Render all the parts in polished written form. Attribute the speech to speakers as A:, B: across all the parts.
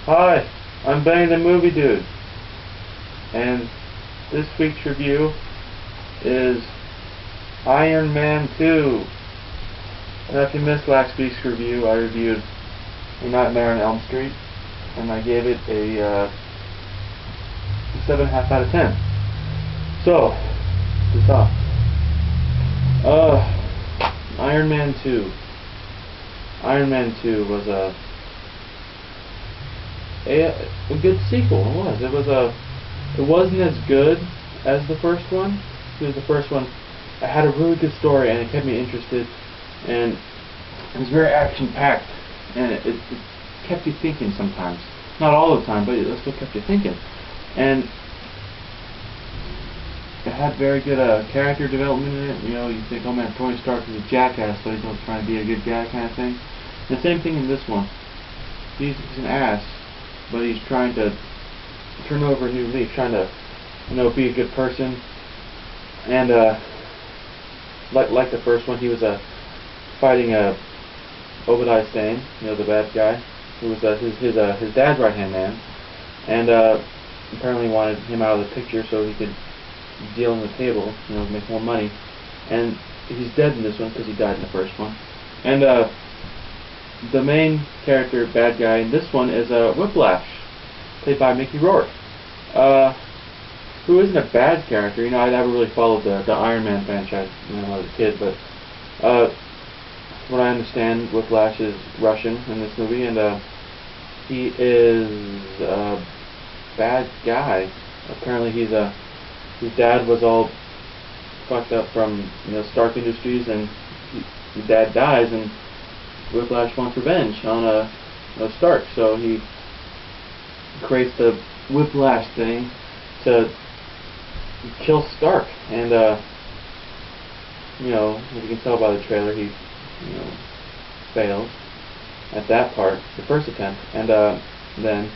A: Hi, I'm Benny the Movie Dude, and this week's review is Iron Man 2. And if you missed last week's review, I reviewed A Nightmare on Elm Street, and I gave it a 7.5 out of 10. So, this off. Iron Man 2. Iron Man 2 was a good sequel. It wasn't as good as the first one, because the first one had a really good story and it kept me interested, and it was very action packed, and it kept you thinking sometimes. Not all the time, but it still kept you thinking. And it had very good character development in it. You know, you think, oh man, Tony Stark is a jackass, so he's always trying to be a good guy kind of thing. The same thing in this one. He's an ass, but he's trying to turn over a new leaf, trying to, be a good person. And like the first one, he was fighting Obadiah Stane, the bad guy, who was his dad's right-hand man, and apparently wanted him out of the picture so he could deal on the table, make more money. And he's dead in this one because he died in the first one. And the main character, bad guy in this one, is Whiplash, played by Mickey Rourke, who isn't a bad character. I never really followed the Iron Man franchise when I was a kid, but from what I understand, Whiplash is Russian in this movie, and he is a bad guy. Apparently his dad was all fucked up from Stark Industries, and his dad dies, and Whiplash wants revenge on Stark, so he creates the Whiplash thing to kill Stark. And as you can tell by the trailer, he fails at that part, the first attempt, and then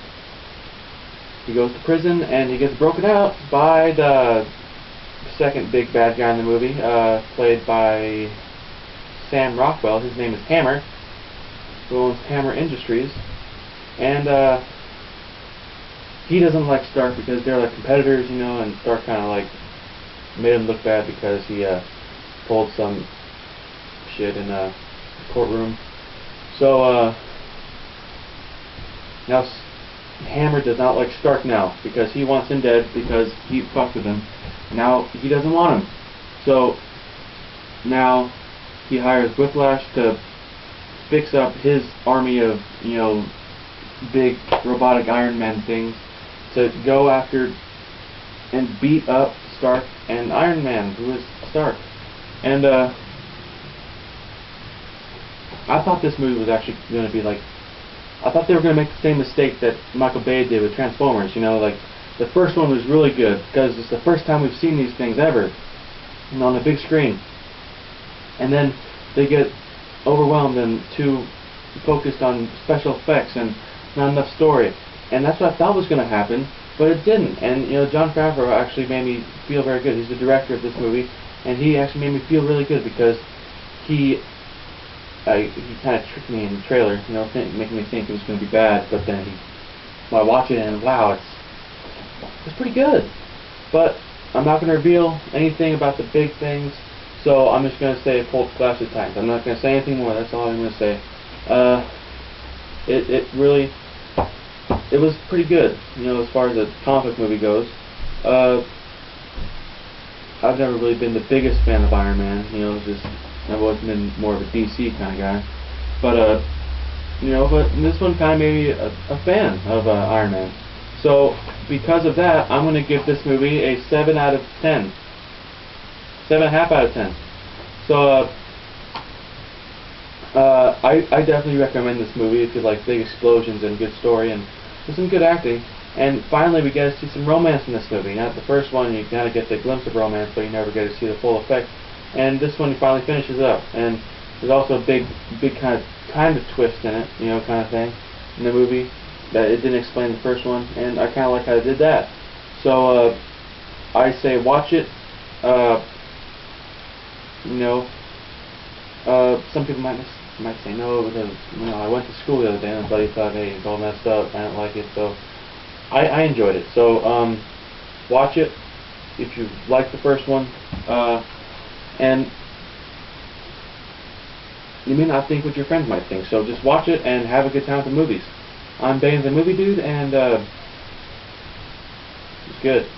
A: he goes to prison and he gets broken out by the second big bad guy in the movie, played by Sam Rockwell. His name is Hammer, who owns Hammer Industries, and he doesn't like Stark because they're like competitors, and Stark kind of made him look bad because he pulled some shit in a courtroom. So now Hammer does not like Stark now because he wants him dead because he fucked with him. Now he doesn't want him. So now he hires Whiplash to fix up his army of, big robotic Iron Man things to go after and beat up Stark and Iron Man, who is Stark. And I thought this movie was actually going to be I thought they were going to make the same mistake that Michael Bay did with Transformers. The first one was really good because it's the first time we've seen these things ever on the big screen. And then they get overwhelmed and too focused on special effects and not enough story. And that's what I thought was going to happen, but it didn't. And Jon Favreau actually made me feel very good. He's the director of this movie, and he actually made me feel really good because he kind of tricked me in the trailer, making me think it was going to be bad. But then I watch it and wow, it's pretty good. But I'm not going to reveal anything about the big things, so I'm just going to say Cold Splash of Titans. I'm not going to say anything more. That's all I'm going to say. It was pretty good, as far as a comic book movie goes. I've never really been the biggest fan of Iron Man. I've always been more of a DC kind of guy. But but this one kind of made me a fan of Iron Man. So because of that, I'm going to give this movie a 7 out of 10. 7.5 out of 10. So I definitely recommend this movie if you like big explosions and good story and some good acting. And finally, we get to see some romance in this movie. Not the first one, you kind of get the glimpse of romance, but you never get to see the full effect. And this one finally finishes up. And there's also a big kind of twist in it, kind of thing in the movie that it didn't explain the first one. And I kind of like how they did that. So I say watch it. Some people might You might say no because I went to school the other day and a buddy thought, hey, it's all messed up. I don't like it. So I enjoyed it. So watch it if you like the first one, and you may not think what your friends might think. So just watch it and have a good time at the movies. I'm Bane's the Movie Dude, and it's good.